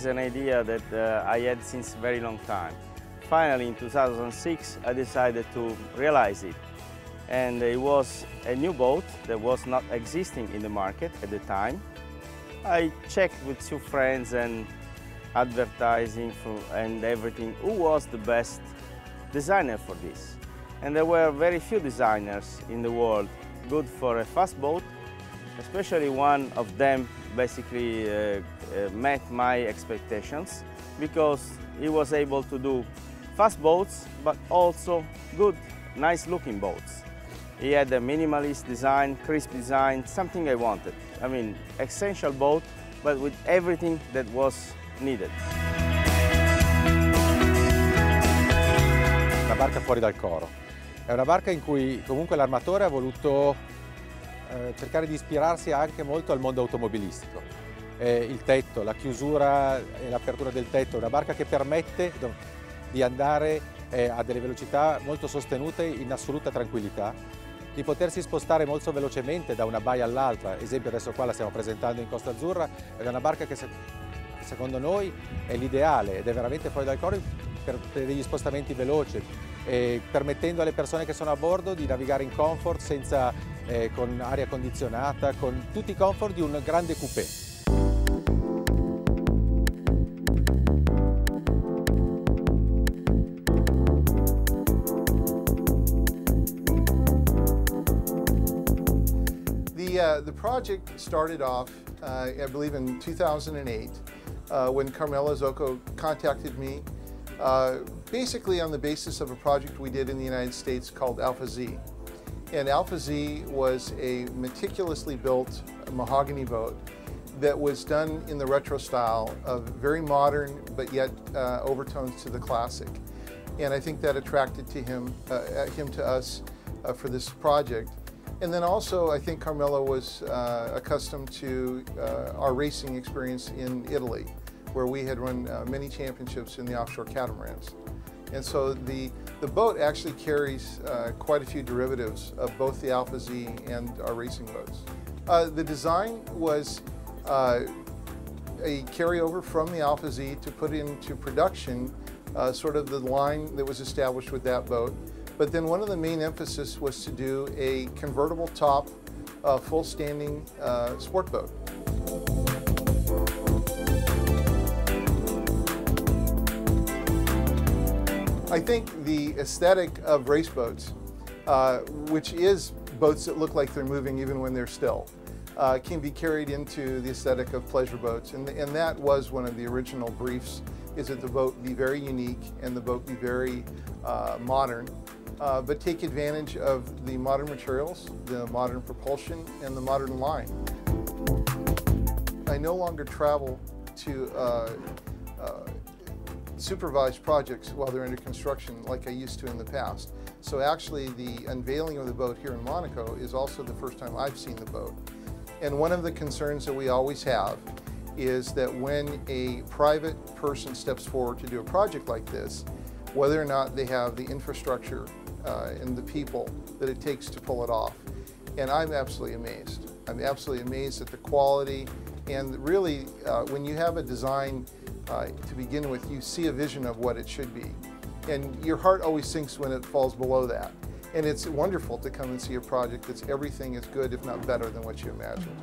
an idea that I had since a very long time. Finally, in 2006, I decided to realize it. And it was a new boat that was not existing in the market at the time. I checked with two friends and advertising and everything, who was the best designer for this. And there were very few designers in the world good for a fast boat, especially one of them basically met my expectations because he was able to do fast boats, but also good, nice-looking boats. He had a minimalist design, crisp design, something I wanted. I mean, essential boat, but with everything that was needed. Una barca fuori dal coro. È una barca in cui comunque l'armatore ha voluto cercare di ispirarsi anche molto al mondo automobilistico. Il tetto, la chiusura e l'apertura del tetto, è una barca che permette di andare a delle velocità molto sostenute in assoluta tranquillità, di potersi spostare molto velocemente da una baia all'altra. Esempio, adesso qua la stiamo presentando in Costa Azzurra, è una barca che secondo noi è l'ideale ed è veramente fuori dal coro per degli spostamenti veloci, permettendo alle persone che sono a bordo di navigare in comfort con aria condizionata, con tutti i comfort di un grande coupé. The project started off, I believe, in 2008 when Carmela Zocco contacted me, basically on the basis of a project we did in the United States called Alpha Z. And Alpha Z was a meticulously built mahogany boat that was done in the retro style of very modern but yet overtones to the classic. And I think that attracted him to us for this project. And then also, I think Carmela was accustomed to our racing experience in Italy, where we had run many championships in the offshore catamarans. And so the boat actually carries quite a few derivatives of both the Alpha Z and our racing boats. The design was a carryover from the Alpha Z to put into production sort of the line that was established with that boat. But then one of the main emphasis was to do a convertible top, full standing sport boat. I think the aesthetic of race boats, which is boats that look like they're moving even when they're still, can be carried into the aesthetic of pleasure boats. And that was one of the original briefs, is that the boat be very unique and the boat be very modern. But take advantage of the modern materials, the modern propulsion, and the modern line. I no longer travel to supervise projects while they're under construction like I used to in the past. So actually the unveiling of the boat here in Monaco is also the first time I've seen the boat. And one of the concerns that we always have is that when a private person steps forward to do a project like this, whether or not they have the infrastructure and the people that it takes to pull it off. And I'm absolutely amazed. I'm absolutely amazed at the quality, and really when you have a design to begin with, you see a vision of what it should be. And your heart always sinks when it falls below that. And it's wonderful to come and see a project that's everything as good, if not better, than what you imagined.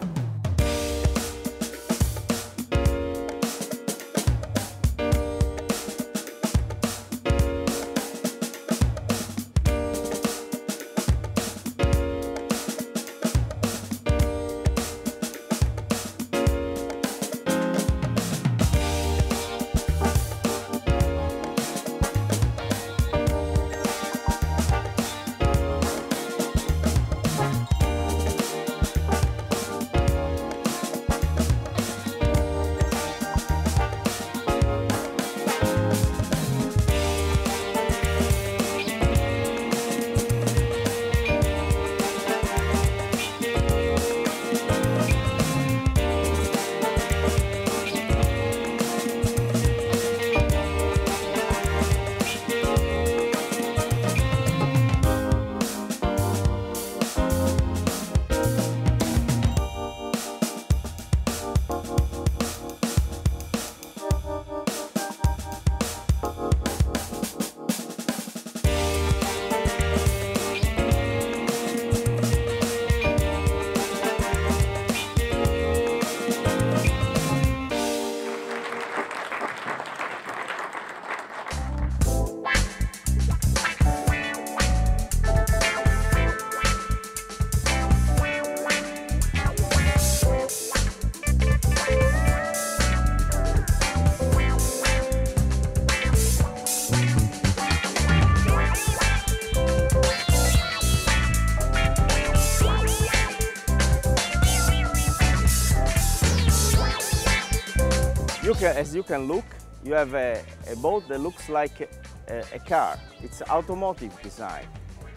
as you can look, you have a boat that looks like a car. It's automotive design.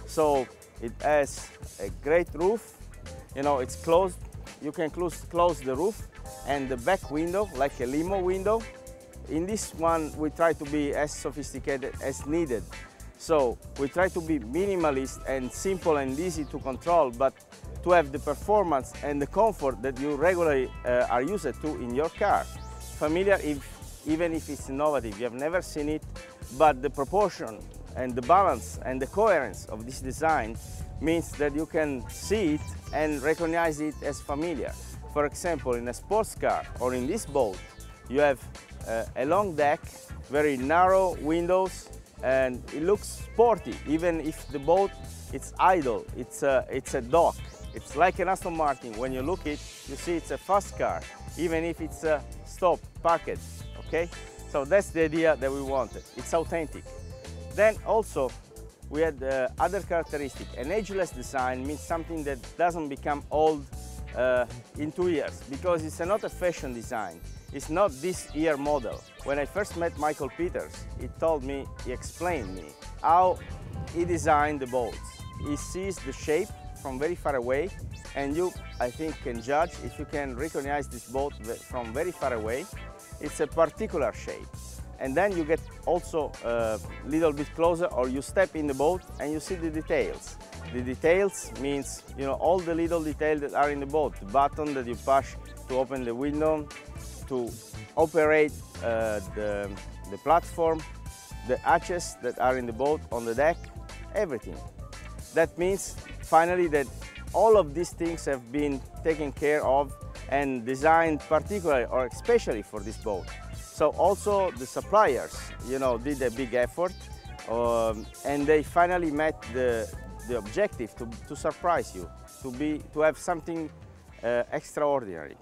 So it has a great roof, you know, it's closed. You can close the roof and the back window like a limo window. In this one, we try to be as sophisticated as needed. So we try to be minimalist and simple and easy to control, but to have the performance and the comfort that you regularly are used to in your car. Familiar, even if it's innovative, you have never seen it, but the proportion and the balance and the coherence of this design means that you can see it and recognize it as familiar. For example, in a sports car or in this boat, you have a long deck, very narrow windows, and it looks sporty, even if the boat is idle. It's a dock. It's like an Aston Martin. When you look it, you see it's a fast car, even if it's stop, parked, okay? So that's the idea that we wanted. It's authentic. Then also, we had other characteristics. An ageless design means something that doesn't become old in 2 years, because it's not a fashion design. It's not this year model. When I first met Michael Peters, he explained me how he designed the boats. He sees the shape from very far away, and you, I think, can judge if you can recognize this boat from very far away. It's a particular shape. And then you get also a little bit closer, or you step in the boat and you see the details. The details means, you know, all the little details that are in the boat. The button that you push to open the window, to operate the platform, the hatches that are in the boat, on the deck, everything. That means finally that all of these things have been taken care of and designed particularly or especially for this boat. So also the suppliers, you know, did a big effort, and they finally met the objective to surprise you, to have something extraordinary.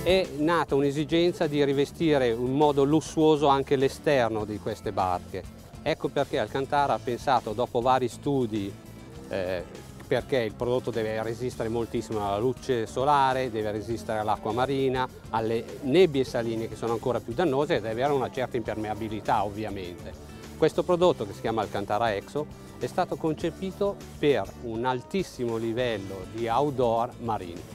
È nata un'esigenza di rivestire in modo lussuoso anche l'esterno di queste barche. Ecco perché Alcantara ha pensato, dopo vari studi, perché il prodotto deve resistere moltissimo alla luce solare, deve resistere all'acqua marina, alle nebbie saline che sono ancora più dannose, e deve avere una certa impermeabilità ovviamente. Questo prodotto, che si chiama Alcantara Exo, è stato concepito per un altissimo livello di outdoor marino.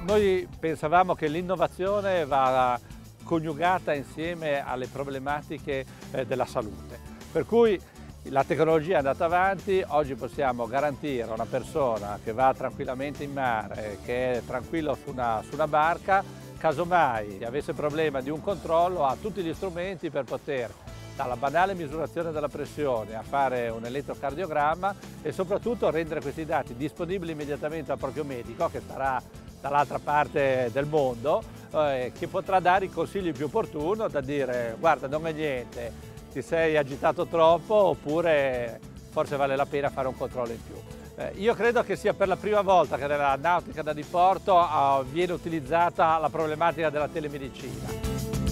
Noi pensavamo che l'innovazione va coniugata insieme alle problematiche della salute, per cui la tecnologia è andata avanti. Oggi possiamo garantire a una persona che va tranquillamente in mare, che è tranquillo su una barca, casomai avesse problema di un controllo, ha tutti gli strumenti per poter, dalla banale misurazione della pressione a fare un elettrocardiogramma, e soprattutto rendere questi dati disponibili immediatamente al proprio medico, che starà dall'altra parte del mondo, che potrà dare i consigli più opportuni, da dire: guarda, non è niente, ti sei agitato troppo, oppure forse vale la pena fare un controllo in più. Io credo che sia per la prima volta che nella nautica da diporto viene utilizzata la problematica della telemedicina.